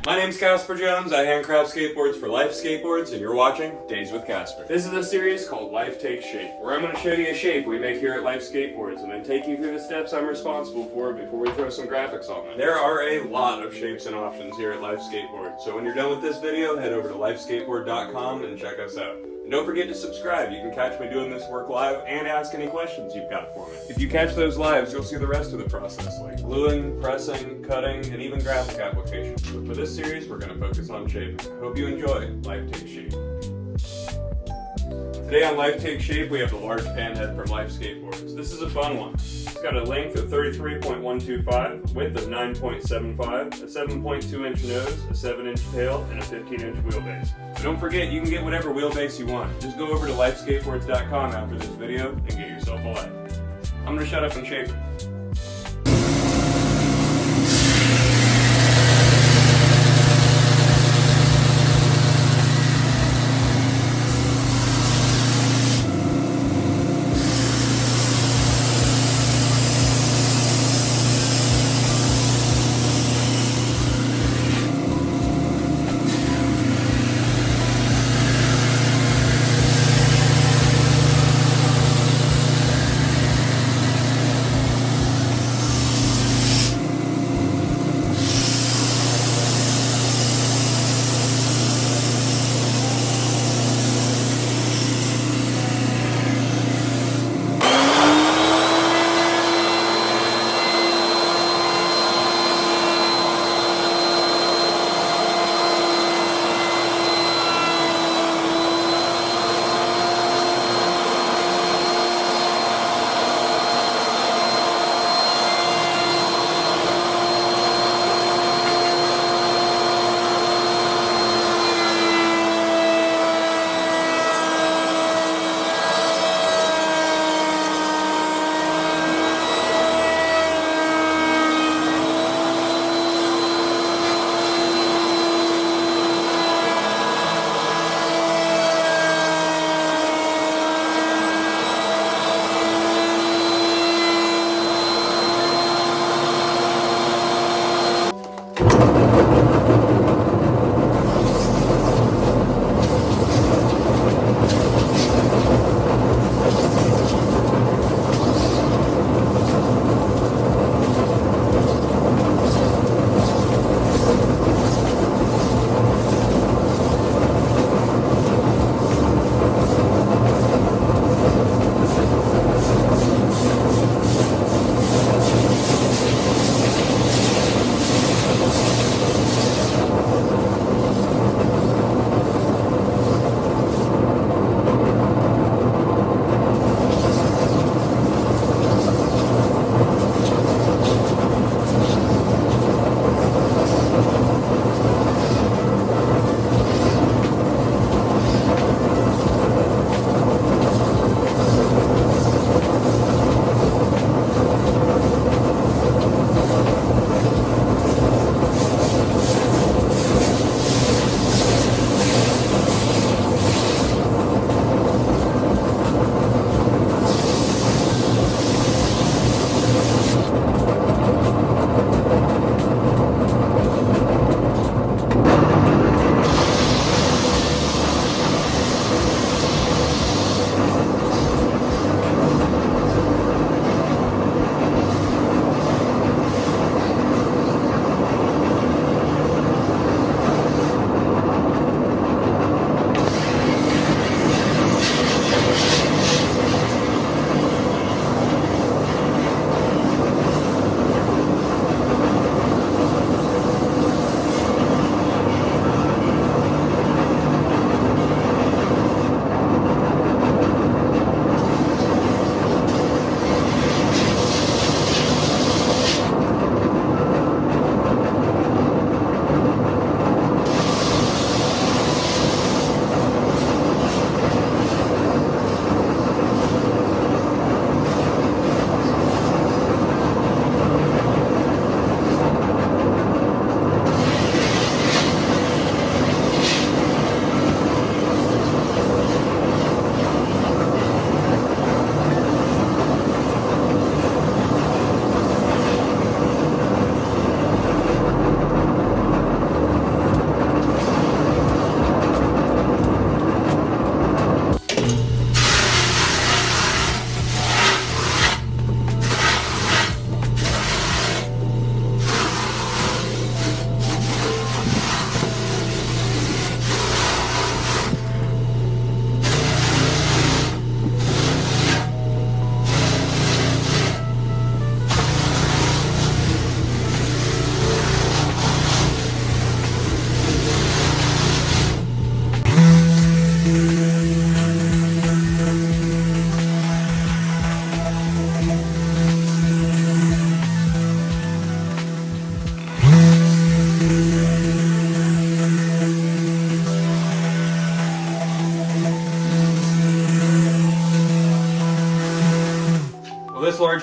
My name's Casper Jones, I handcraft skateboards for Life Skateboards, and you're watching Days with Casper. This is a series called Life Takes Shape, where I'm going to show you a shape we make here at Life Skateboards, and then take you through the steps I'm responsible for before we throw some graphics on them. There are a lot of shapes and options here at Life Skateboards, so when you're done with this video, head over to lifeskateboard.com and check us out. And don't forget to subscribe. You can catch me doing this work live and ask any questions you've got for me. If you catch those lives, you'll see the rest of the process, like gluing, pressing, cutting, and even graphic applications. But for this series, we're going to focus on shaping. Hope you enjoy Life Takes Shape. Today on Life Takes Shape, we have the large panhead from Life Skateboards. This is a fun one. It's got a length of 33.125, width of 9.75, a 7.2-inch nose, a 7-inch tail, and a 15-inch wheelbase. But don't forget, you can get whatever wheelbase you want. Just go over to lifeskateboards.com after this video and get yourself a life. I'm going to shut up and shape it.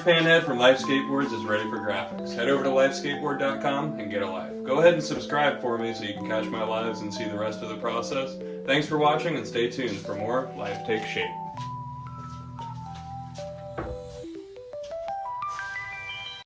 Panhead from Life Skateboards is ready for graphics. Head over to lifeskateboard.com and get a life. Go ahead and subscribe for me so you can catch my lives and see the rest of the process. Thanks for watching and stay tuned for more Life Takes Shape.